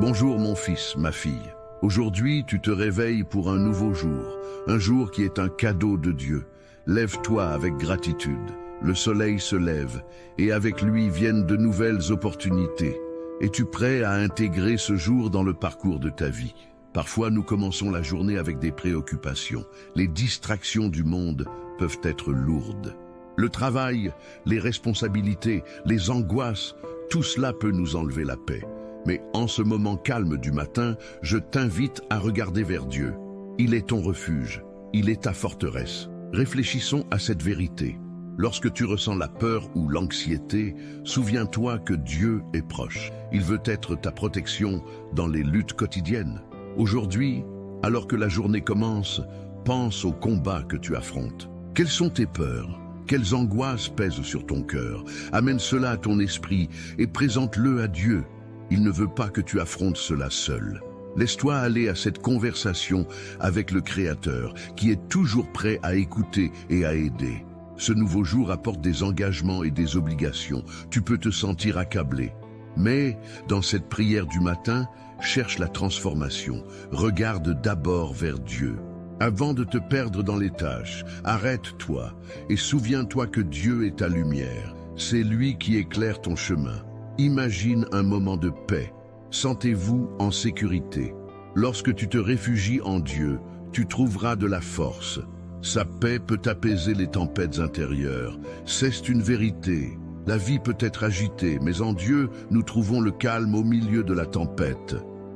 Bonjour mon fils, ma fille. Aujourd'hui, tu te réveilles pour un nouveau jour, un jour qui est un cadeau de Dieu. Lève-toi avec gratitude. Le soleil se lève et avec lui viennent de nouvelles opportunités. Es-tu prêt à intégrer ce jour dans le parcours de ta vie? Parfois, nous commençons la journée avec des préoccupations. Les distractions du monde peuvent être lourdes. Le travail, les responsabilités, les angoisses, tout cela peut nous enlever la paix. Mais en ce moment calme du matin, je t'invite à regarder vers Dieu. Il est ton refuge, il est ta forteresse. Réfléchissons à cette vérité. Lorsque tu ressens la peur ou l'anxiété, souviens-toi que Dieu est proche. Il veut être ta protection dans les luttes quotidiennes. Aujourd'hui, alors que la journée commence, pense au combat que tu affrontes. Quelles sont tes peurs? Quelles angoisses pèsent sur ton cœur? Amène cela à ton esprit et présente-le à Dieu. Il ne veut pas que tu affrontes cela seul. Laisse-toi aller à cette conversation avec le Créateur, qui est toujours prêt à écouter et à aider. Ce nouveau jour apporte des engagements et des obligations. Tu peux te sentir accablé. Mais, dans cette prière du matin, cherche la transformation. Regarde d'abord vers Dieu. Avant de te perdre dans les tâches, arrête-toi et souviens-toi que Dieu est ta lumière. C'est lui qui éclaire ton chemin. Imagine un moment de paix. Sentez-vous en sécurité. Lorsque tu te réfugies en Dieu, tu trouveras de la force. Sa paix peut apaiser les tempêtes intérieures. C'est une vérité. La vie peut être agitée, mais en Dieu, nous trouvons le calme au milieu de la tempête.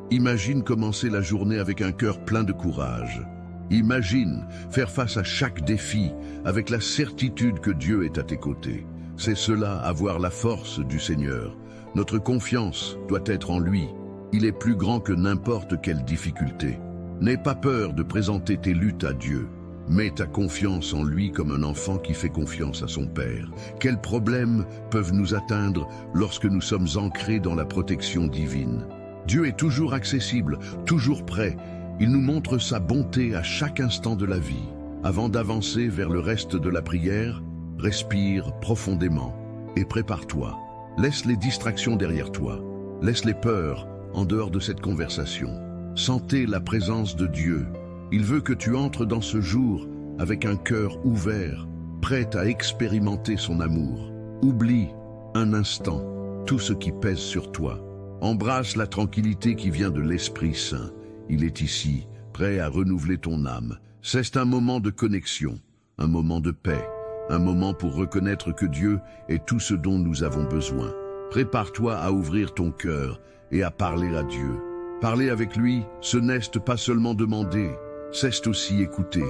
Imagine commencer la journée avec un cœur plein de courage. Imagine faire face à chaque défi avec la certitude que Dieu est à tes côtés. C'est cela, avoir la force du Seigneur. Notre confiance doit être en lui. Il est plus grand que n'importe quelle difficulté. N'aie pas peur de présenter tes luttes à Dieu. Mets ta confiance en lui comme un enfant qui fait confiance à son Père. Quels problèmes peuvent nous atteindre lorsque nous sommes ancrés dans la protection divine? Dieu est toujours accessible, toujours prêt. Il nous montre sa bonté à chaque instant de la vie. Avant d'avancer vers le reste de la prière, respire profondément et prépare-toi. Laisse les distractions derrière toi. Laisse les peurs en dehors de cette conversation. Sentez la présence de Dieu. Il veut que tu entres dans ce jour avec un cœur ouvert, prêt à expérimenter son amour. Oublie un instant tout ce qui pèse sur toi. Embrasse la tranquillité qui vient de l'Esprit Saint. Il est ici, prêt à renouveler ton âme. C'est un moment de connexion, un moment de paix. Un moment pour reconnaître que Dieu est tout ce dont nous avons besoin. Prépare-toi à ouvrir ton cœur et à parler à Dieu. Parler avec lui, ce n'est pas seulement demander, c'est aussi écouter.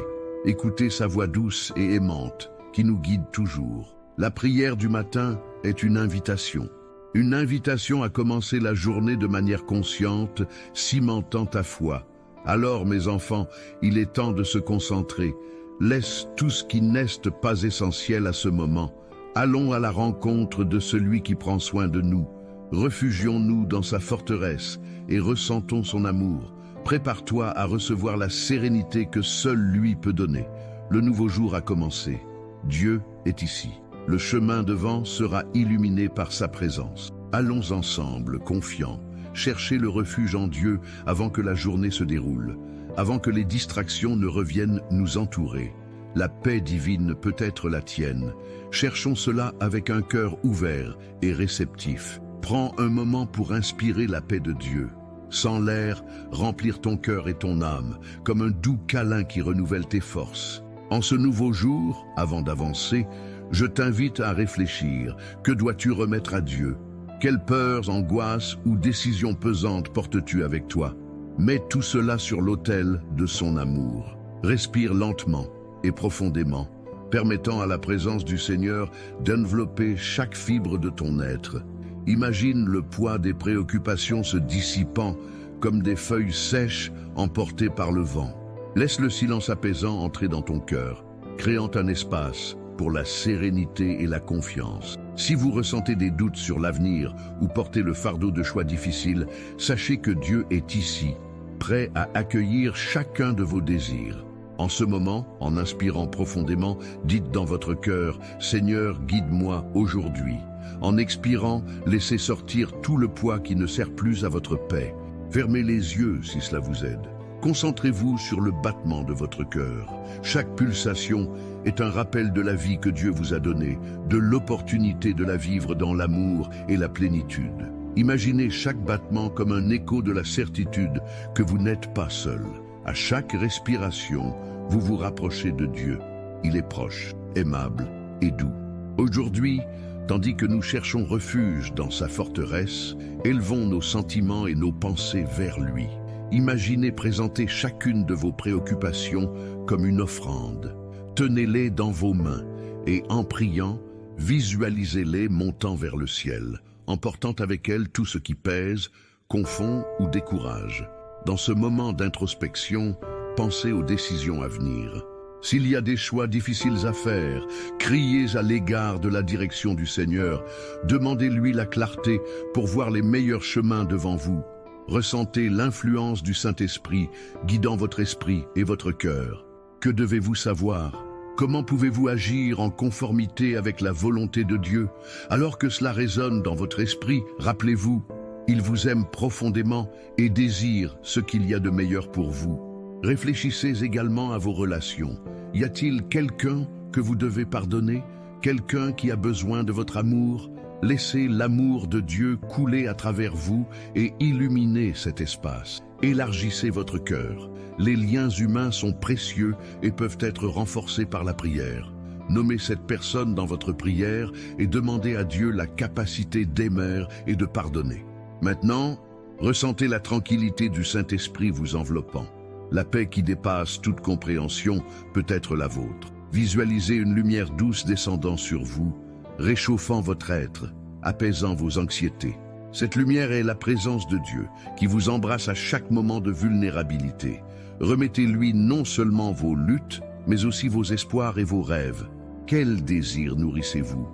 Écouter sa voix douce et aimante qui nous guide toujours. La prière du matin est une invitation. Une invitation à commencer la journée de manière consciente, cimentant ta foi. Alors, mes enfants, il est temps de se concentrer. Laisse tout ce qui n'est pas essentiel à ce moment. Allons à la rencontre de celui qui prend soin de nous. Réfugions-nous dans sa forteresse et ressentons son amour. Prépare-toi à recevoir la sérénité que seul lui peut donner. Le nouveau jour a commencé. Dieu est ici. Le chemin devant sera illuminé par sa présence. Allons ensemble, confiants, chercher le refuge en Dieu avant que la journée se déroule. Avant que les distractions ne reviennent nous entourer. La paix divine peut être la tienne. Cherchons cela avec un cœur ouvert et réceptif. Prends un moment pour inspirer la paix de Dieu. Sans l'air, remplir ton cœur et ton âme, comme un doux câlin qui renouvelle tes forces. En ce nouveau jour, avant d'avancer, je t'invite à réfléchir. Que dois-tu remettre à Dieu? Quelles peurs, angoisses ou décisions pesantes portes-tu avec toi? Mets tout cela sur l'autel de son amour. Respire lentement et profondément, permettant à la présence du Seigneur d'envelopper chaque fibre de ton être. Imagine le poids des préoccupations se dissipant comme des feuilles sèches emportées par le vent. Laisse le silence apaisant entrer dans ton cœur, créant un espace pour la sérénité et la confiance. Si vous ressentez des doutes sur l'avenir ou portez le fardeau de choix difficiles, sachez que Dieu est ici, prêt à accueillir chacun de vos désirs. En ce moment, en inspirant profondément, dites dans votre cœur « Seigneur, guide-moi aujourd'hui ». En expirant, laissez sortir tout le poids qui ne sert plus à votre paix. Fermez les yeux si cela vous aide. Concentrez-vous sur le battement de votre cœur. Chaque pulsation est un rappel de la vie que Dieu vous a donnée, de l'opportunité de la vivre dans l'amour et la plénitude. Imaginez chaque battement comme un écho de la certitude que vous n'êtes pas seul. À chaque respiration, vous vous rapprochez de Dieu. Il est proche, aimable et doux. Aujourd'hui, tandis que nous cherchons refuge dans sa forteresse, élevons nos sentiments et nos pensées vers lui. Imaginez présenter chacune de vos préoccupations comme une offrande. Tenez-les dans vos mains et, en priant, visualisez-les montant vers le ciel, emportant avec elles tout ce qui pèse, confond ou décourage. Dans ce moment d'introspection, pensez aux décisions à venir. S'il y a des choix difficiles à faire, criez à l'égard de la direction du Seigneur. Demandez-lui la clarté pour voir les meilleurs chemins devant vous. Ressentez l'influence du Saint-Esprit guidant votre esprit et votre cœur. Que devez-vous savoir? Comment pouvez-vous agir en conformité avec la volonté de Dieu? Alors que cela résonne dans votre esprit, rappelez-vous, il vous aime profondément et désire ce qu'il y a de meilleur pour vous. Réfléchissez également à vos relations. Y a-t-il quelqu'un que vous devez pardonner? Quelqu'un qui a besoin de votre amour? Laissez l'amour de Dieu couler à travers vous et illuminer cet espace. Élargissez votre cœur. Les liens humains sont précieux et peuvent être renforcés par la prière. Nommez cette personne dans votre prière et demandez à Dieu la capacité d'aimer et de pardonner. Maintenant, ressentez la tranquillité du Saint-Esprit vous enveloppant. La paix qui dépasse toute compréhension peut être la vôtre. Visualisez une lumière douce descendant sur vous, réchauffant votre être, apaisant vos anxiétés. Cette lumière est la présence de Dieu qui vous embrasse à chaque moment de vulnérabilité. Remettez-lui non seulement vos luttes, mais aussi vos espoirs et vos rêves. Quel désir nourrissez-vous?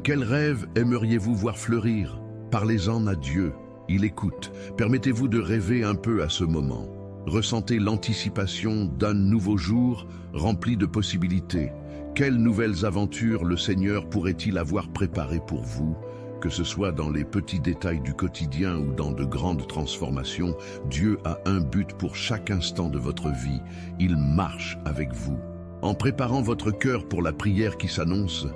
Quel rêve aimeriez-vous voir fleurir? Parlez-en à Dieu, il écoute. Permettez-vous de rêver un peu à ce moment. Ressentez l'anticipation d'un nouveau jour rempli de possibilités. Quelles nouvelles aventures le Seigneur pourrait-il avoir préparées pour vous? Que ce soit dans les petits détails du quotidien ou dans de grandes transformations, Dieu a un but pour chaque instant de votre vie. Il marche avec vous. En préparant votre cœur pour la prière qui s'annonce,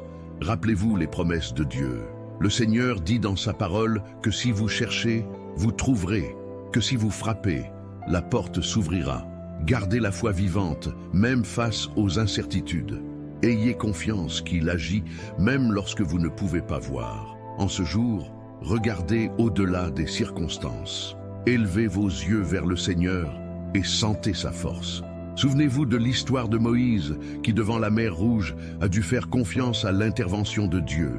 rappelez-vous les promesses de Dieu. Le Seigneur dit dans sa parole que si vous cherchez, vous trouverez, que si vous frappez, la porte s'ouvrira. Gardez la foi vivante, même face aux incertitudes. Ayez confiance qu'il agit même lorsque vous ne pouvez pas voir. En ce jour, regardez au-delà des circonstances. Élevez vos yeux vers le Seigneur et sentez sa force. Souvenez-vous de l'histoire de Moïse qui, devant la mer Rouge, a dû faire confiance à l'intervention de Dieu.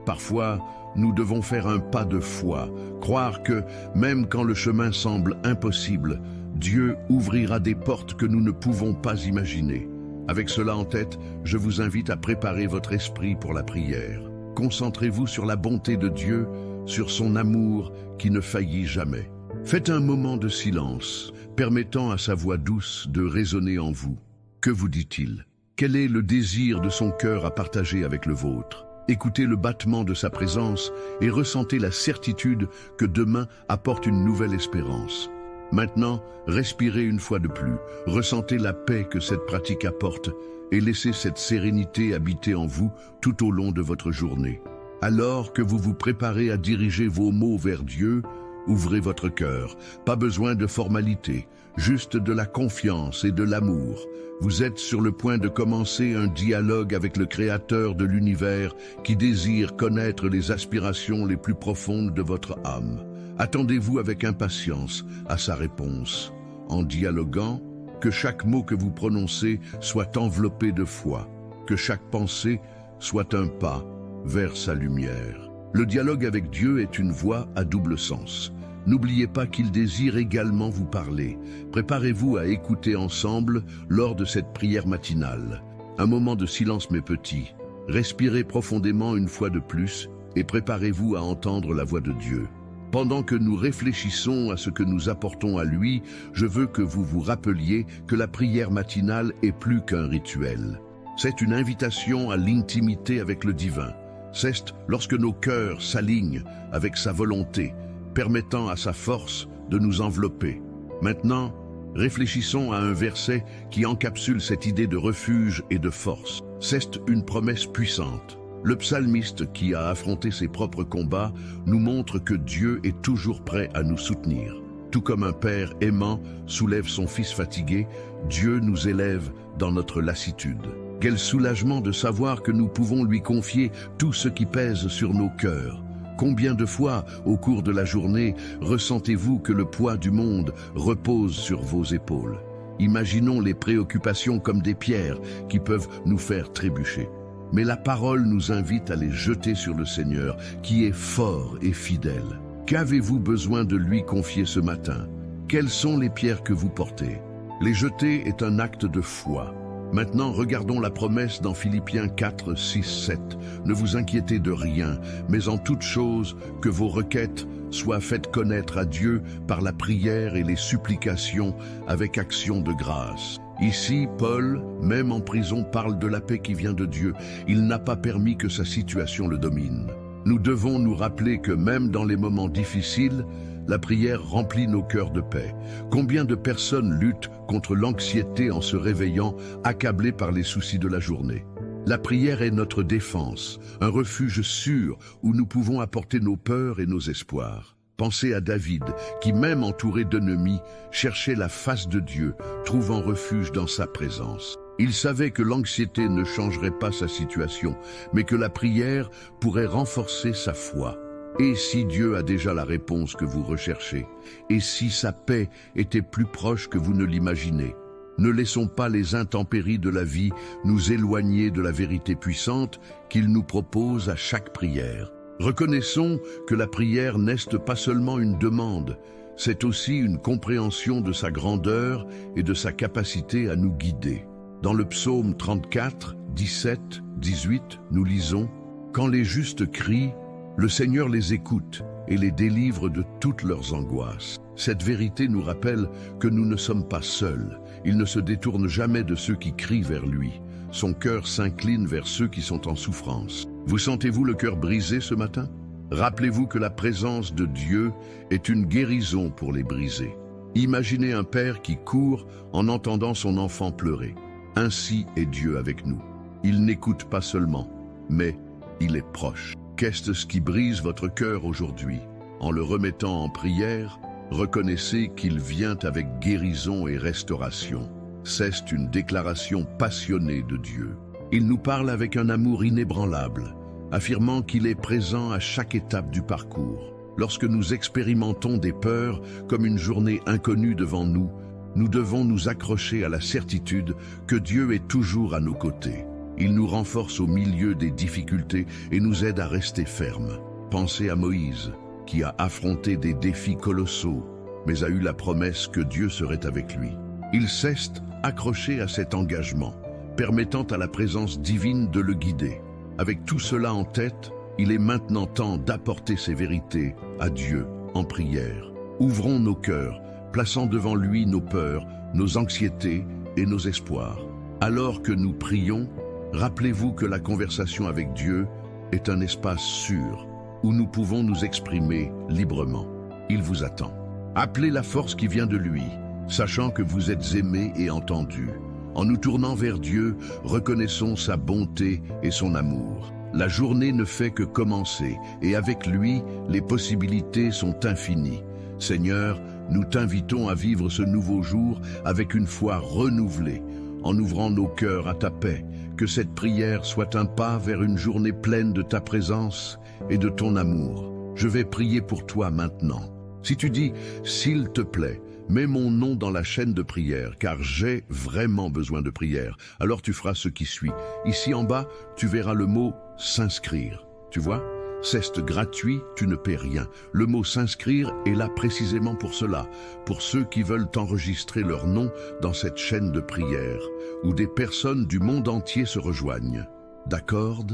Parfois, nous devons faire un pas de foi, croire que, même quand le chemin semble impossible, Dieu ouvrira des portes que nous ne pouvons pas imaginer. Avec cela en tête, je vous invite à préparer votre esprit pour la prière. Concentrez-vous sur la bonté de Dieu, sur son amour qui ne faillit jamais. Faites un moment de silence, permettant à sa voix douce de résonner en vous. Que vous dit-il? Quel est le désir de son cœur à partager avec le vôtre? Écoutez le battement de sa présence et ressentez la certitude que demain apporte une nouvelle espérance. Maintenant, respirez une fois de plus, ressentez la paix que cette pratique apporte et laissez cette sérénité habiter en vous tout au long de votre journée. Alors que vous vous préparez à diriger vos mots vers Dieu, ouvrez votre cœur. Pas besoin de formalité, juste de la confiance et de l'amour. Vous êtes sur le point de commencer un dialogue avec le Créateur de l'univers qui désire connaître les aspirations les plus profondes de votre âme. Attendez-vous avec impatience à sa réponse. En dialoguant, que chaque mot que vous prononcez soit enveloppé de foi, que chaque pensée soit un pas vers sa lumière. Le dialogue avec Dieu est une voie à double sens. N'oubliez pas qu'il désire également vous parler. Préparez-vous à écouter ensemble lors de cette prière matinale. Un moment de silence mes petits. Respirez profondément une fois de plus et préparez-vous à entendre la voix de Dieu. Pendant que nous réfléchissons à ce que nous apportons à lui, je veux que vous vous rappeliez que la prière matinale est plus qu'un rituel. C'est une invitation à l'intimité avec le divin. C'est lorsque nos cœurs s'alignent avec sa volonté, permettant à sa force de nous envelopper. Maintenant, réfléchissons à un verset qui encapsule cette idée de refuge et de force. C'est une promesse puissante. Le psalmiste qui a affronté ses propres combats nous montre que Dieu est toujours prêt à nous soutenir. Tout comme un père aimant soulève son fils fatigué, Dieu nous élève dans notre lassitude. Quel soulagement de savoir que nous pouvons lui confier tout ce qui pèse sur nos cœurs. Combien de fois, au cours de la journée, ressentez-vous que le poids du monde repose sur vos épaules? Imaginons les préoccupations comme des pierres qui peuvent nous faire trébucher. Mais la parole nous invite à les jeter sur le Seigneur, qui est fort et fidèle. Qu'avez-vous besoin de lui confier ce matin? Quelles sont les pierres que vous portez? Les jeter est un acte de foi. Maintenant, regardons la promesse dans Philippiens 4, 6, 7. Ne vous inquiétez de rien, mais en toute chose, que vos requêtes soient faites connaître à Dieu par la prière et les supplications avec action de grâce. Ici, Paul, même en prison, parle de la paix qui vient de Dieu. Il n'a pas permis que sa situation le domine. Nous devons nous rappeler que même dans les moments difficiles, la prière remplit nos cœurs de paix. Combien de personnes luttent contre l'anxiété en se réveillant, accablées par les soucis de la journée? La prière est notre défense, un refuge sûr où nous pouvons apporter nos peurs et nos espoirs. Pensez à David, qui même entouré d'ennemis, cherchait la face de Dieu, trouvant refuge dans sa présence. Il savait que l'anxiété ne changerait pas sa situation, mais que la prière pourrait renforcer sa foi. Et si Dieu a déjà la réponse que vous recherchez? Et si sa paix était plus proche que vous ne l'imaginez? Ne laissons pas les intempéries de la vie nous éloigner de la vérité puissante qu'il nous propose à chaque prière. Reconnaissons que la prière n'est pas seulement une demande, c'est aussi une compréhension de sa grandeur et de sa capacité à nous guider. Dans le psaume 34, 17, 18, nous lisons « Quand les justes crient, le Seigneur les écoute et les délivre de toutes leurs angoisses. » Cette vérité nous rappelle que nous ne sommes pas seuls. Il ne se détourne jamais de ceux qui crient vers lui. Son cœur s'incline vers ceux qui sont en souffrance. Vous sentez-vous le cœur brisé ce matin? Rappelez-vous que la présence de Dieu est une guérison pour les brisés. Imaginez un père qui court en entendant son enfant pleurer. Ainsi est Dieu avec nous. Il n'écoute pas seulement, mais il est proche. Qu'est-ce qui brise votre cœur aujourd'hui? En le remettant en prière, reconnaissez qu'il vient avec guérison et restauration. C'est une déclaration passionnée de Dieu. Il nous parle avec un amour inébranlable, affirmant qu'il est présent à chaque étape du parcours. Lorsque nous expérimentons des peurs comme une journée inconnue devant nous, nous devons nous accrocher à la certitude que Dieu est toujours à nos côtés. Il nous renforce au milieu des difficultés et nous aide à rester fermes. Pensez à Moïse, qui a affronté des défis colossaux, mais a eu la promesse que Dieu serait avec lui. Il s'est accroché à cet engagement, permettant à la présence divine de le guider. Avec tout cela en tête, il est maintenant temps d'apporter ces vérités à Dieu en prière. Ouvrons nos cœurs, plaçant devant lui nos peurs, nos anxiétés et nos espoirs. Alors que nous prions, rappelez-vous que la conversation avec Dieu est un espace sûr où nous pouvons nous exprimer librement. Il vous attend. Appelez la force qui vient de lui, sachant que vous êtes aimés et entendus. En nous tournant vers Dieu, reconnaissons sa bonté et son amour. La journée ne fait que commencer et avec lui, les possibilités sont infinies. Seigneur, nous t'invitons à vivre ce nouveau jour avec une foi renouvelée, en ouvrant nos cœurs à ta paix. Que cette prière soit un pas vers une journée pleine de ta présence et de ton amour. Je vais prier pour toi maintenant. Si tu dis « S'il te plaît », mets mon nom dans la chaîne de prière, car j'ai vraiment besoin de prière. Alors tu feras ce qui suit. Ici en bas, tu verras le mot « s'inscrire ». Tu vois? C'est gratuit, tu ne paies rien. Le mot « s'inscrire » est là précisément pour cela, pour ceux qui veulent enregistrer leur nom dans cette chaîne de prière, où des personnes du monde entier se rejoignent. D'accord?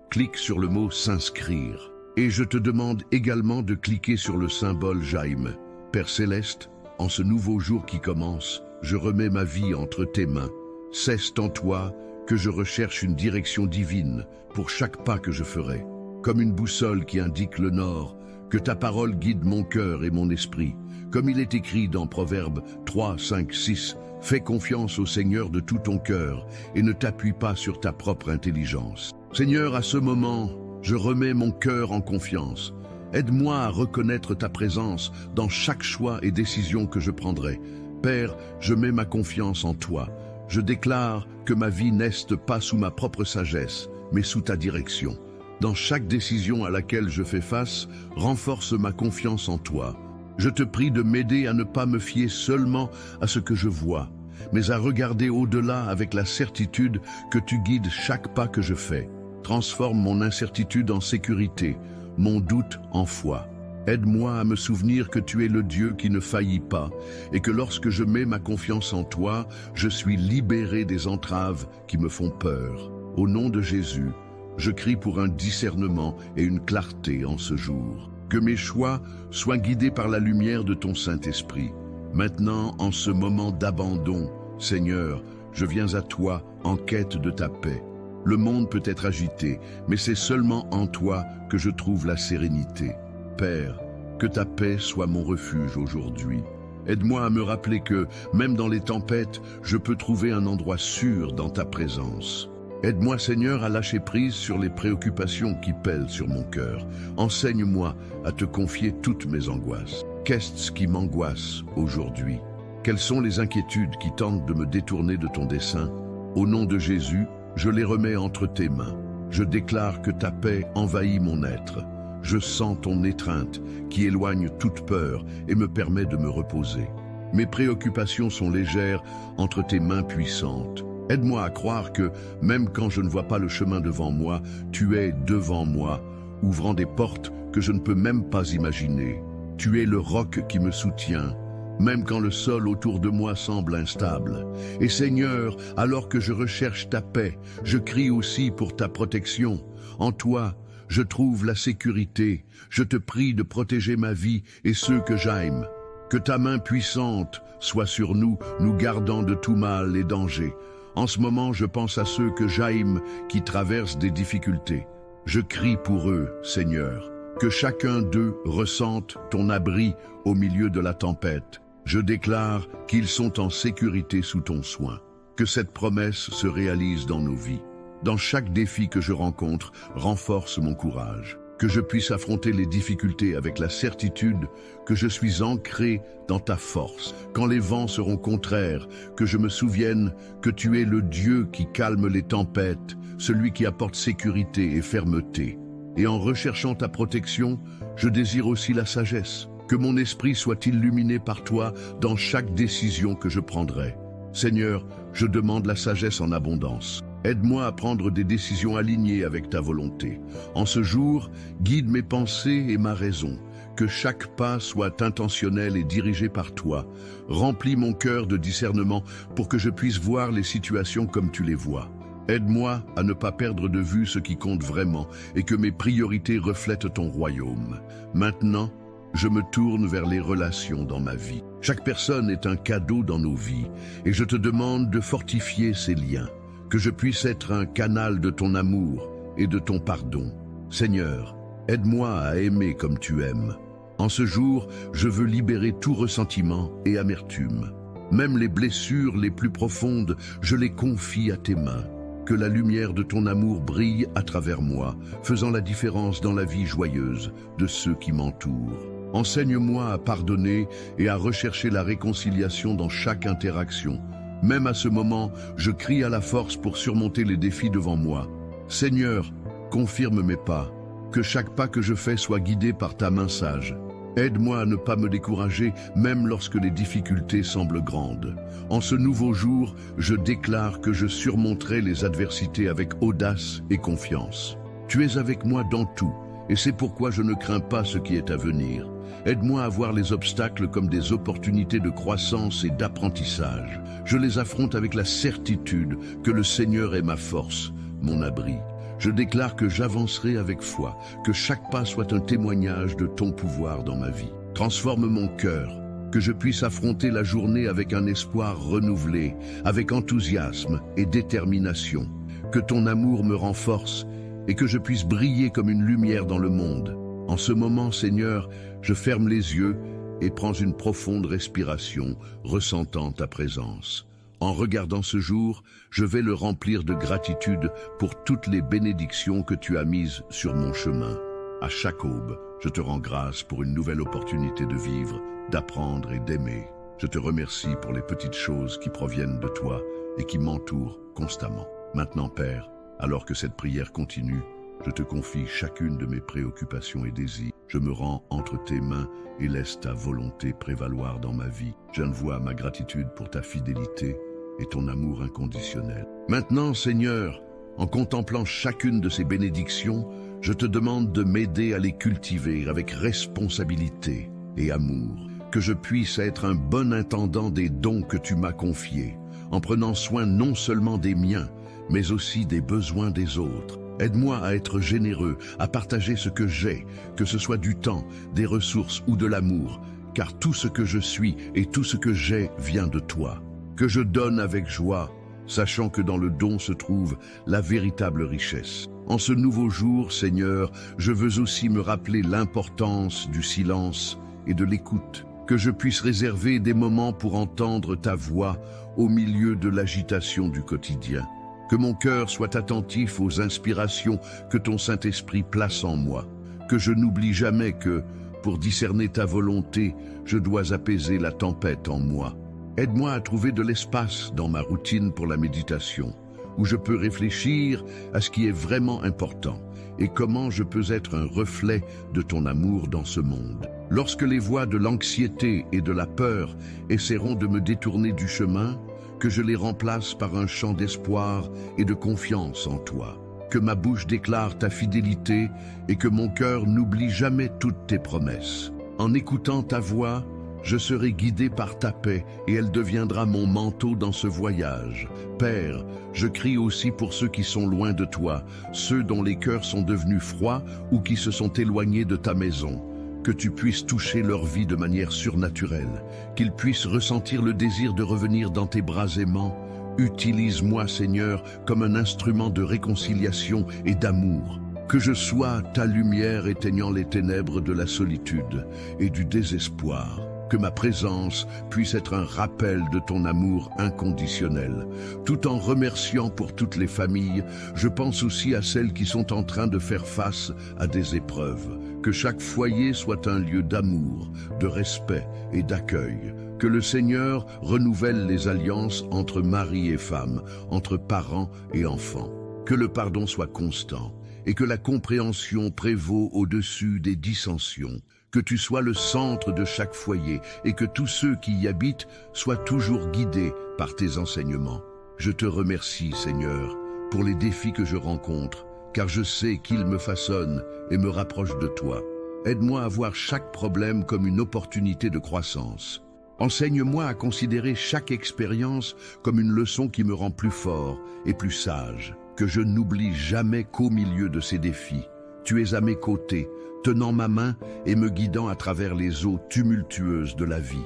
Clique sur le mot « s'inscrire ». Et je te demande également de cliquer sur le symbole Jaime. Père Céleste, en ce nouveau jour qui commence, je remets ma vie entre tes mains. C'est en toi que je recherche une direction divine pour chaque pas que je ferai. Comme une boussole qui indique le nord, que ta parole guide mon cœur et mon esprit, Comme il est écrit dans Proverbes 3, 5, 6, « Fais confiance au Seigneur de tout ton cœur et ne t'appuie pas sur ta propre intelligence. » Seigneur, à ce moment, je remets mon cœur en confiance. Aide-moi à reconnaître ta présence dans chaque choix et décision que je prendrai. Père, je mets ma confiance en toi. Je déclare que ma vie n'est pas sous ma propre sagesse, mais sous ta direction. Dans chaque décision à laquelle je fais face, renforce ma confiance en toi. Je te prie de m'aider à ne pas me fier seulement à ce que je vois, mais à regarder au-delà avec la certitude que tu guides chaque pas que je fais. Transforme mon incertitude en sécurité, mon doute en foi. Aide-moi à me souvenir que tu es le Dieu qui ne faillit pas et que lorsque je mets ma confiance en toi, je suis libéré des entraves qui me font peur. Au nom de Jésus, je crie pour un discernement et une clarté en ce jour. Que mes choix soient guidés par la lumière de ton Saint-Esprit. Maintenant, en ce moment d'abandon, Seigneur, je viens à toi en quête de ta paix. Le monde peut être agité, mais c'est seulement en toi que je trouve la sérénité. Père, que ta paix soit mon refuge aujourd'hui. Aide-moi à me rappeler que, même dans les tempêtes, je peux trouver un endroit sûr dans ta présence. Aide-moi, Seigneur, à lâcher prise sur les préoccupations qui pèlent sur mon cœur. Enseigne-moi à te confier toutes mes angoisses. Qu'est-ce qui m'angoisse aujourd'hui? Quelles sont les inquiétudes qui tentent de me détourner de ton dessein? Au nom de Jésus, je les remets entre tes mains. Je déclare que ta paix envahit mon être. Je sens ton étreinte qui éloigne toute peur et me permet de me reposer. Mes préoccupations sont légères entre tes mains puissantes. Aide-moi à croire que, même quand je ne vois pas le chemin devant moi, tu es devant moi, ouvrant des portes que je ne peux même pas imaginer. Tu es le roc qui me soutient, même quand le sol autour de moi semble instable. Et Seigneur, alors que je recherche ta paix, je crie aussi pour ta protection. En toi, je trouve la sécurité. Je te prie de protéger ma vie et ceux que j'aime. Que ta main puissante soit sur nous, nous gardant de tout mal et danger. En ce moment, je pense à ceux que j'aime qui traversent des difficultés. Je crie pour eux, Seigneur, que chacun d'eux ressente ton abri au milieu de la tempête. Je déclare qu'ils sont en sécurité sous ton soin. Que cette promesse se réalise dans nos vies. Dans chaque défi que je rencontre, renforce mon courage. Que je puisse affronter les difficultés avec la certitude que je suis ancré dans ta force. Quand les vents seront contraires, que je me souvienne que tu es le Dieu qui calme les tempêtes, celui qui apporte sécurité et fermeté. Et en recherchant ta protection, je désire aussi la sagesse. Que mon esprit soit illuminé par toi dans chaque décision que je prendrai. Seigneur, je demande la sagesse en abondance. Aide-moi à prendre des décisions alignées avec ta volonté. En ce jour, guide mes pensées et ma raison. Que chaque pas soit intentionnel et dirigé par toi. Remplis mon cœur de discernement pour que je puisse voir les situations comme tu les vois. Aide-moi à ne pas perdre de vue ce qui compte vraiment et que mes priorités reflètent ton royaume. Maintenant, je me tourne vers les relations dans ma vie. Chaque personne est un cadeau dans nos vies et je te demande de fortifier ces liens. Que je puisse être un canal de ton amour et de ton pardon. Seigneur, aide-moi à aimer comme tu aimes. En ce jour, je veux libérer tout ressentiment et amertume. Même les blessures les plus profondes, je les confie à tes mains. Que la lumière de ton amour brille à travers moi, faisant la différence dans la vie joyeuse de ceux qui m'entourent. Enseigne-moi à pardonner et à rechercher la réconciliation dans chaque interaction. Même à ce moment, je crie à la force pour surmonter les défis devant moi. Seigneur, confirme mes pas, que chaque pas que je fais soit guidé par ta main sage. Aide-moi à ne pas me décourager, même lorsque les difficultés semblent grandes. En ce nouveau jour, je déclare que je surmonterai les adversités avec audace et confiance. Tu es avec moi dans tout, et c'est pourquoi je ne crains pas ce qui est à venir. Aide-moi à voir les obstacles comme des opportunités de croissance et d'apprentissage. Je les affronte avec la certitude que le Seigneur est ma force, mon abri. Je déclare que j'avancerai avec foi, que chaque pas soit un témoignage de ton pouvoir dans ma vie. Transforme mon cœur, que je puisse affronter la journée avec un espoir renouvelé, avec enthousiasme et détermination. Que ton amour me renforce et que je puisse briller comme une lumière dans le monde. En ce moment, Seigneur, je ferme les yeux et prends une profonde respiration, ressentant ta présence. En regardant ce jour, je vais le remplir de gratitude pour toutes les bénédictions que tu as mises sur mon chemin. À chaque aube, je te rends grâce pour une nouvelle opportunité de vivre, d'apprendre et d'aimer. Je te remercie pour les petites choses qui proviennent de toi et qui m'entourent constamment. Maintenant, Père, alors que cette prière continue, je te confie chacune de mes préoccupations et désirs. Je me rends entre tes mains et laisse ta volonté prévaloir dans ma vie. J'envoie ma gratitude pour ta fidélité et ton amour inconditionnel. Maintenant, Seigneur, en contemplant chacune de ces bénédictions, je te demande de m'aider à les cultiver avec responsabilité et amour, que je puisse être un bon intendant des dons que tu m'as confiés, en prenant soin non seulement des miens, mais aussi des besoins des autres. Aide-moi à être généreux, à partager ce que j'ai, que ce soit du temps, des ressources ou de l'amour, car tout ce que je suis et tout ce que j'ai vient de toi. Que je donne avec joie, sachant que dans le don se trouve la véritable richesse. En ce nouveau jour, Seigneur, je veux aussi me rappeler l'importance du silence et de l'écoute, que je puisse réserver des moments pour entendre ta voix au milieu de l'agitation du quotidien. Que mon cœur soit attentif aux inspirations que ton Saint-Esprit place en moi. Que je n'oublie jamais que, pour discerner ta volonté, je dois apaiser la tempête en moi. Aide-moi à trouver de l'espace dans ma routine pour la méditation, où je peux réfléchir à ce qui est vraiment important et comment je peux être un reflet de ton amour dans ce monde. Lorsque les voix de l'anxiété et de la peur essaieront de me détourner du chemin, que je les remplace par un chant d'espoir et de confiance en toi. Que ma bouche déclare ta fidélité et que mon cœur n'oublie jamais toutes tes promesses. En écoutant ta voix, je serai guidé par ta paix et elle deviendra mon manteau dans ce voyage. Père, je crie aussi pour ceux qui sont loin de toi, ceux dont les cœurs sont devenus froids ou qui se sont éloignés de ta maison. Que tu puisses toucher leur vie de manière surnaturelle, qu'ils puissent ressentir le désir de revenir dans tes bras aimants. Utilise-moi, Seigneur, comme un instrument de réconciliation et d'amour. Que je sois ta lumière éteignant les ténèbres de la solitude et du désespoir. Que ma présence puisse être un rappel de ton amour inconditionnel. Tout en remerciant pour toutes les familles, je pense aussi à celles qui sont en train de faire face à des épreuves. Que chaque foyer soit un lieu d'amour, de respect et d'accueil. Que le Seigneur renouvelle les alliances entre mari et femme, entre parents et enfants. Que le pardon soit constant et que la compréhension prévaut au-dessus des dissensions. Que tu sois le centre de chaque foyer et que tous ceux qui y habitent soient toujours guidés par tes enseignements. Je te remercie, Seigneur, pour les défis que je rencontre, car je sais qu'ils me façonnent et me rapprochent de toi. Aide-moi à voir chaque problème comme une opportunité de croissance. Enseigne-moi à considérer chaque expérience comme une leçon qui me rend plus fort et plus sage. Que je n'oublie jamais qu'au milieu de ces défis, tu es à mes côtés, tenant ma main et me guidant à travers les eaux tumultueuses de la vie.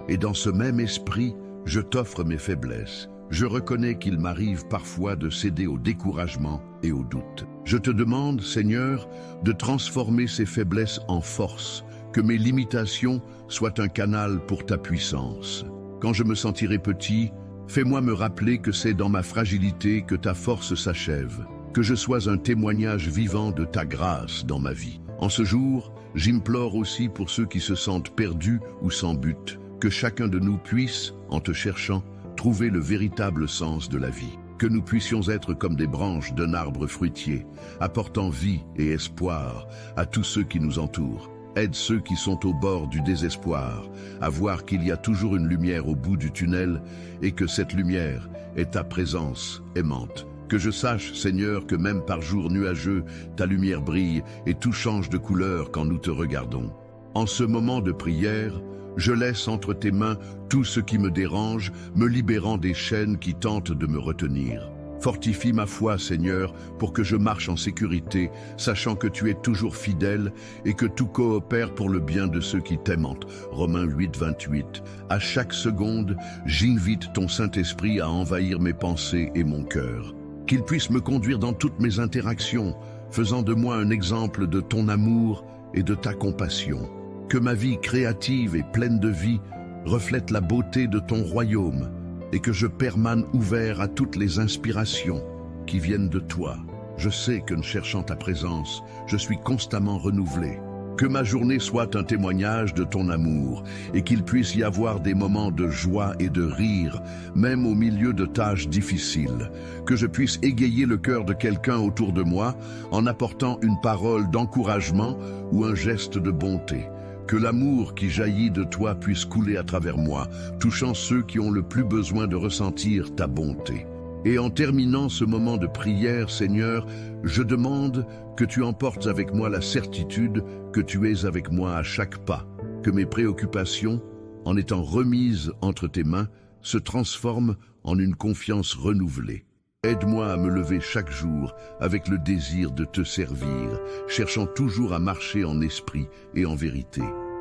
Et dans ce même esprit, je t'offre mes faiblesses. Je reconnais qu'il m'arrive parfois de céder au découragement et au doute. Je te demande, Seigneur, de transformer ces faiblesses en force, que mes limitations soient un canal pour ta puissance. Quand je me sentirai petit, fais-moi me rappeler que c'est dans ma fragilité que ta force s'achève, que je sois un témoignage vivant de ta grâce dans ma vie. En ce jour, j'implore aussi pour ceux qui se sentent perdus ou sans but, que chacun de nous puisse, en te cherchant, trouver le véritable sens de la vie. Que nous puissions être comme des branches d'un arbre fruitier, apportant vie et espoir à tous ceux qui nous entourent. Aide ceux qui sont au bord du désespoir à voir qu'il y a toujours une lumière au bout du tunnel et que cette lumière est ta présence aimante. Que je sache, Seigneur, que même par jour nuageux, ta lumière brille et tout change de couleur quand nous te regardons. En ce moment de prière, je laisse entre tes mains tout ce qui me dérange, me libérant des chaînes qui tentent de me retenir. Fortifie ma foi, Seigneur, pour que je marche en sécurité, sachant que tu es toujours fidèle et que tout coopère pour le bien de ceux qui t'aiment. Romains 8, 28. À chaque seconde, j'invite ton Saint-Esprit à envahir mes pensées et mon cœur. Qu'il puisse me conduire dans toutes mes interactions, faisant de moi un exemple de ton amour et de ta compassion. Que ma vie créative et pleine de vie reflète la beauté de ton royaume et que je permane ouvert à toutes les inspirations qui viennent de toi. Je sais que, ne cherchant ta présence, je suis constamment renouvelé. Que ma journée soit un témoignage de ton amour et qu'il puisse y avoir des moments de joie et de rire, même au milieu de tâches difficiles. Que je puisse égayer le cœur de quelqu'un autour de moi en apportant une parole d'encouragement ou un geste de bonté. Que l'amour qui jaillit de toi puisse couler à travers moi, touchant ceux qui ont le plus besoin de ressentir ta bonté. Et en terminant ce moment de prière, Seigneur, je demande que tu emportes avec moi la certitude que tu es avec moi à chaque pas, que mes préoccupations, en étant remises entre tes mains, se transforment en une confiance renouvelée. Aide-moi à me lever chaque jour avec le désir de te servir, cherchant toujours à marcher en esprit et en vérité.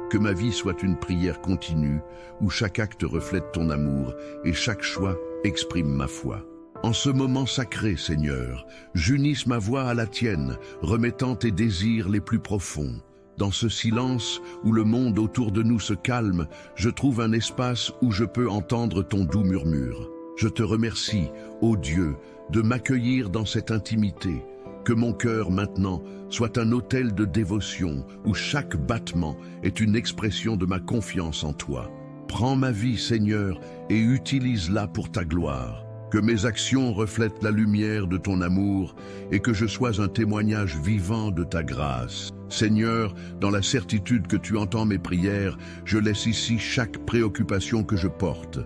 Que ma vie soit une prière continue, où chaque acte reflète ton amour et chaque choix exprime ma foi. En ce moment sacré, Seigneur, j'unisse ma voix à la tienne, remettant tes désirs les plus profonds. Dans ce silence où le monde autour de nous se calme, je trouve un espace où je peux entendre ton doux murmure. Je te remercie, ô Dieu, de m'accueillir dans cette intimité. Que mon cœur maintenant soit un autel de dévotion où chaque battement est une expression de ma confiance en toi. Prends ma vie, Seigneur, et utilise-la pour ta gloire. Que mes actions reflètent la lumière de ton amour et que je sois un témoignage vivant de ta grâce. Seigneur, dans la certitude que tu entends mes prières, je laisse ici chaque préoccupation que je porte.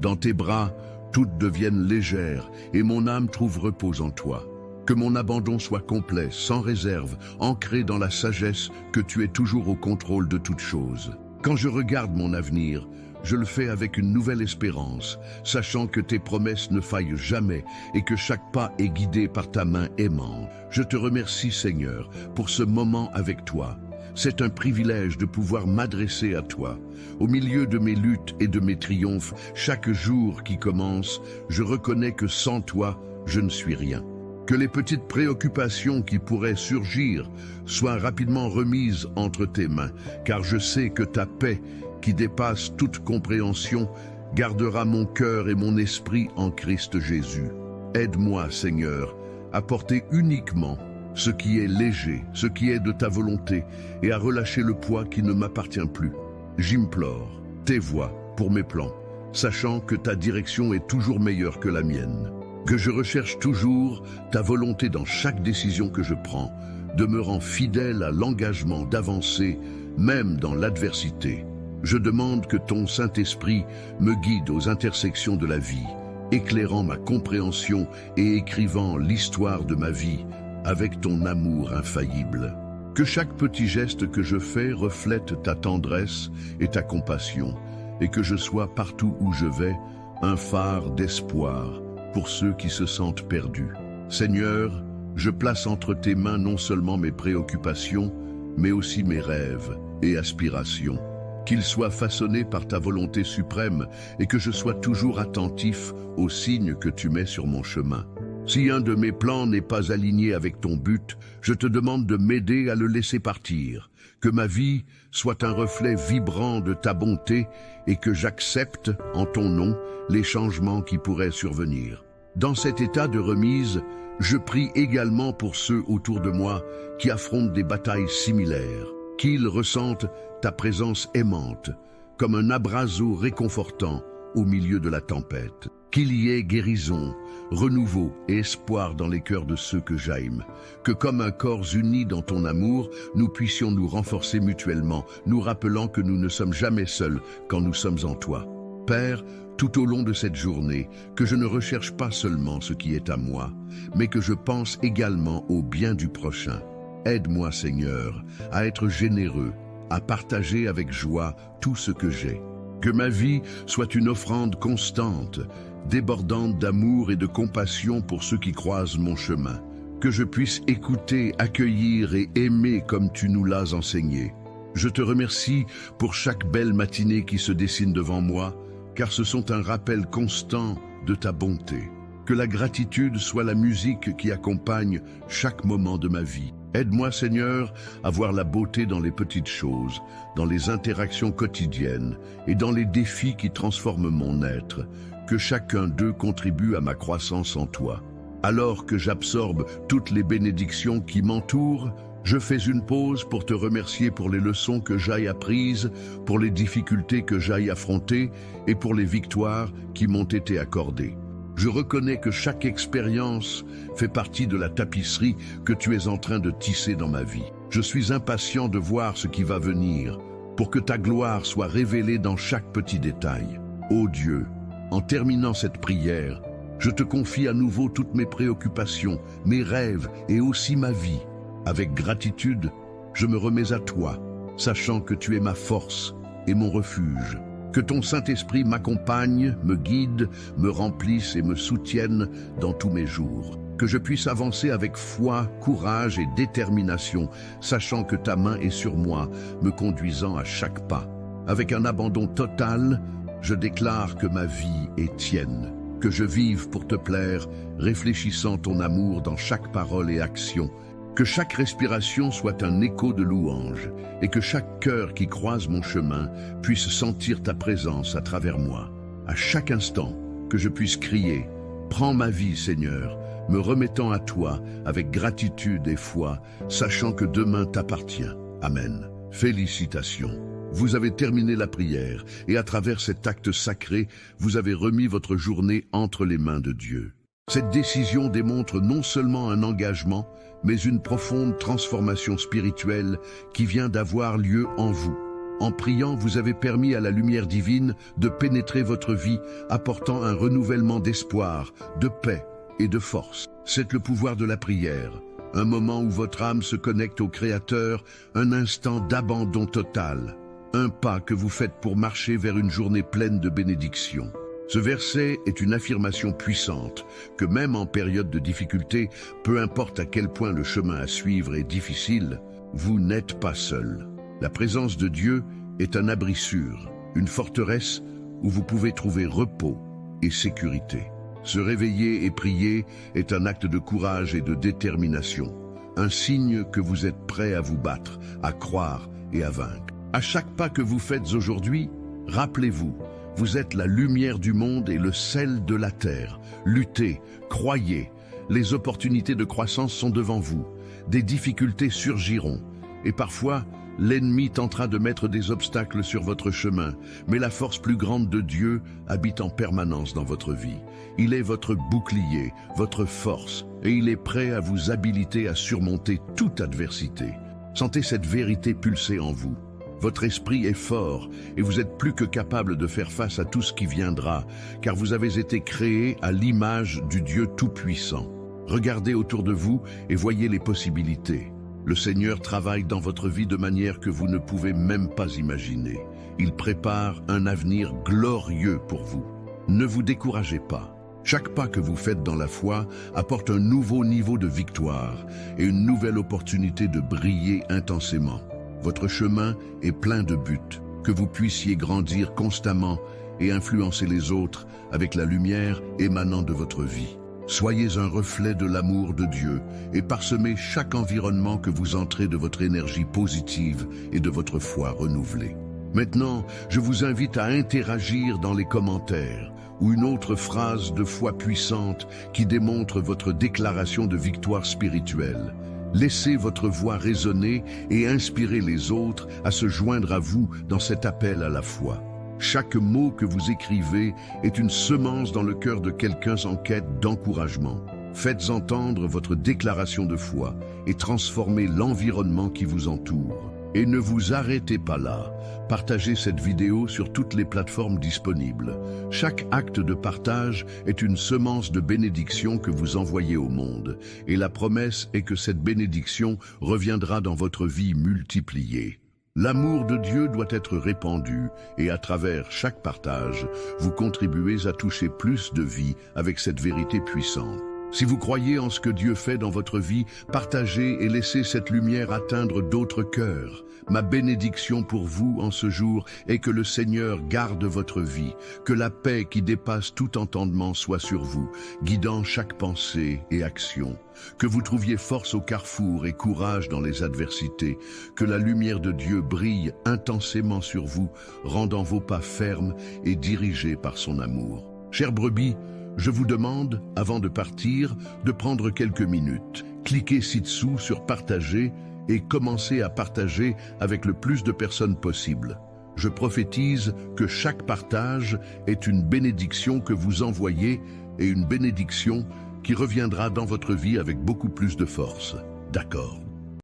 Dans tes bras, toutes deviennent légères et mon âme trouve repos en toi. Que mon abandon soit complet, sans réserve, ancré dans la sagesse que tu es toujours au contrôle de toutes choses. Quand je regarde mon avenir, je le fais avec une nouvelle espérance, sachant que tes promesses ne faillent jamais et que chaque pas est guidé par ta main aimante. Je te remercie, Seigneur, pour ce moment avec toi. C'est un privilège de pouvoir m'adresser à toi. Au milieu de mes luttes et de mes triomphes, chaque jour qui commence, je reconnais que sans toi, je ne suis rien. Que les petites préoccupations qui pourraient surgir soient rapidement remises entre tes mains, car je sais que ta paix, qui dépasse toute compréhension, gardera mon cœur et mon esprit en Christ Jésus. Aide-moi, Seigneur, à porter uniquement ce qui est léger, ce qui est de ta volonté, et à relâcher le poids qui ne m'appartient plus. J'implore tes voies pour mes plans, sachant que ta direction est toujours meilleure que la mienne. Que je recherche toujours ta volonté dans chaque décision que je prends, demeurant fidèle à l'engagement d'avancer, même dans l'adversité. Je demande que ton Saint-Esprit me guide aux intersections de la vie, éclairant ma compréhension et écrivant l'histoire de ma vie avec ton amour infaillible. Que chaque petit geste que je fais reflète ta tendresse et ta compassion, et que je sois partout où je vais un phare d'espoir pour ceux qui se sentent perdus. Seigneur, je place entre tes mains non seulement mes préoccupations, mais aussi mes rêves et aspirations. Qu'ils soient façonnés par ta volonté suprême et que je sois toujours attentif aux signes que tu mets sur mon chemin. Si un de mes plans n'est pas aligné avec ton but, je te demande de m'aider à le laisser partir. Que ma vie soit un reflet vibrant de ta bonté et que j'accepte, en ton nom, les changements qui pourraient survenir. Dans cet état de remise, je prie également pour ceux autour de moi qui affrontent des batailles similaires, qu'ils ressentent ta présence aimante, comme un abraseur réconfortant au milieu de la tempête. Qu'il y ait guérison, renouveau et espoir dans les cœurs de ceux que j'aime. Que comme un corps uni dans ton amour, nous puissions nous renforcer mutuellement, nous rappelant que nous ne sommes jamais seuls quand nous sommes en toi. Père, tout au long de cette journée, que je ne recherche pas seulement ce qui est à moi, mais que je pense également au bien du prochain. Aide-moi, Seigneur, à être généreux, à partager avec joie tout ce que j'ai. Que ma vie soit une offrande constante, débordante d'amour et de compassion pour ceux qui croisent mon chemin. Que je puisse écouter, accueillir et aimer comme tu nous l'as enseigné. Je te remercie pour chaque belle matinée qui se dessine devant moi, car ce sont un rappel constant de ta bonté. Que la gratitude soit la musique qui accompagne chaque moment de ma vie. Aide-moi, Seigneur, à voir la beauté dans les petites choses, dans les interactions quotidiennes et dans les défis qui transforment mon être, que chacun d'eux contribue à ma croissance en toi. Alors que j'absorbe toutes les bénédictions qui m'entourent, je fais une pause pour te remercier pour les leçons que j'aille apprises, pour les difficultés que j'aille affronter et pour les victoires qui m'ont été accordées. Je reconnais que chaque expérience fait partie de la tapisserie que tu es en train de tisser dans ma vie. Je suis impatient de voir ce qui va venir, pour que ta gloire soit révélée dans chaque petit détail. Ô Dieu, en terminant cette prière, je te confie à nouveau toutes mes préoccupations, mes rêves et aussi ma vie. Avec gratitude, je me remets à toi, sachant que tu es ma force et mon refuge. Que ton Saint-Esprit m'accompagne, me guide, me remplisse et me soutienne dans tous mes jours. Que je puisse avancer avec foi, courage et détermination, sachant que ta main est sur moi, me conduisant à chaque pas. Avec un abandon total, je déclare que ma vie est tienne, que je vive pour te plaire, réfléchissant ton amour dans chaque parole et action. Que chaque respiration soit un écho de louange et que chaque cœur qui croise mon chemin puisse sentir ta présence à travers moi. À chaque instant, que je puisse crier « Prends ma vie, Seigneur », me remettant à toi avec gratitude et foi, sachant que demain t'appartient. Amen. Félicitations. Vous avez terminé la prière et à travers cet acte sacré, vous avez remis votre journée entre les mains de Dieu. Cette décision démontre non seulement un engagement, mais une profonde transformation spirituelle qui vient d'avoir lieu en vous. En priant, vous avez permis à la lumière divine de pénétrer votre vie, apportant un renouvellement d'espoir, de paix et de force. C'est le pouvoir de la prière, un moment où votre âme se connecte au Créateur, un instant d'abandon total, un pas que vous faites pour marcher vers une journée pleine de bénédictions. Ce verset est une affirmation puissante que même en période de difficulté, peu importe à quel point le chemin à suivre est difficile, vous n'êtes pas seul. La présence de Dieu est un abri sûr, une forteresse où vous pouvez trouver repos et sécurité. Se réveiller et prier est un acte de courage et de détermination, un signe que vous êtes prêt à vous battre, à croire et à vaincre. À chaque pas que vous faites aujourd'hui, rappelez-vous, vous êtes la lumière du monde et le sel de la terre. Luttez, croyez, les opportunités de croissance sont devant vous. Des difficultés surgiront. Et parfois, l'ennemi tentera de mettre des obstacles sur votre chemin. Mais la force plus grande de Dieu habite en permanence dans votre vie. Il est votre bouclier, votre force, et il est prêt à vous habiliter à surmonter toute adversité. Sentez cette vérité pulser en vous. Votre esprit est fort et vous êtes plus que capable de faire face à tout ce qui viendra, car vous avez été créé à l'image du Dieu Tout-Puissant. Regardez autour de vous et voyez les possibilités. Le Seigneur travaille dans votre vie de manière que vous ne pouvez même pas imaginer. Il prépare un avenir glorieux pour vous. Ne vous découragez pas. Chaque pas que vous faites dans la foi apporte un nouveau niveau de victoire et une nouvelle opportunité de briller intensément. Votre chemin est plein de buts, que vous puissiez grandir constamment et influencer les autres avec la lumière émanant de votre vie. Soyez un reflet de l'amour de Dieu et parsemez chaque environnement que vous entrez de votre énergie positive et de votre foi renouvelée. Maintenant, je vous invite à interagir dans les commentaires ou une autre phrase de foi puissante qui démontre votre déclaration de victoire spirituelle. Laissez votre voix résonner et inspirez les autres à se joindre à vous dans cet appel à la foi. Chaque mot que vous écrivez est une semence dans le cœur de quelqu'un en quête d'encouragement. Faites entendre votre déclaration de foi et transformez l'environnement qui vous entoure. Et ne vous arrêtez pas là. Partagez cette vidéo sur toutes les plateformes disponibles. Chaque acte de partage est une semence de bénédiction que vous envoyez au monde. Et la promesse est que cette bénédiction reviendra dans votre vie multipliée. L'amour de Dieu doit être répandu et à travers chaque partage, vous contribuez à toucher plus de vies avec cette vérité puissante. Si vous croyez en ce que Dieu fait dans votre vie, partagez et laissez cette lumière atteindre d'autres cœurs. Ma bénédiction pour vous en ce jour est que le Seigneur garde votre vie, que la paix qui dépasse tout entendement soit sur vous, guidant chaque pensée et action. Que vous trouviez force au carrefour et courage dans les adversités, que la lumière de Dieu brille intensément sur vous, rendant vos pas fermes et dirigés par son amour. Chère brebis, je vous demande, avant de partir, de prendre quelques minutes. Cliquez ci-dessous sur partager et commencez à partager avec le plus de personnes possible. Je prophétise que chaque partage est une bénédiction que vous envoyez et une bénédiction qui reviendra dans votre vie avec beaucoup plus de force. D'accord.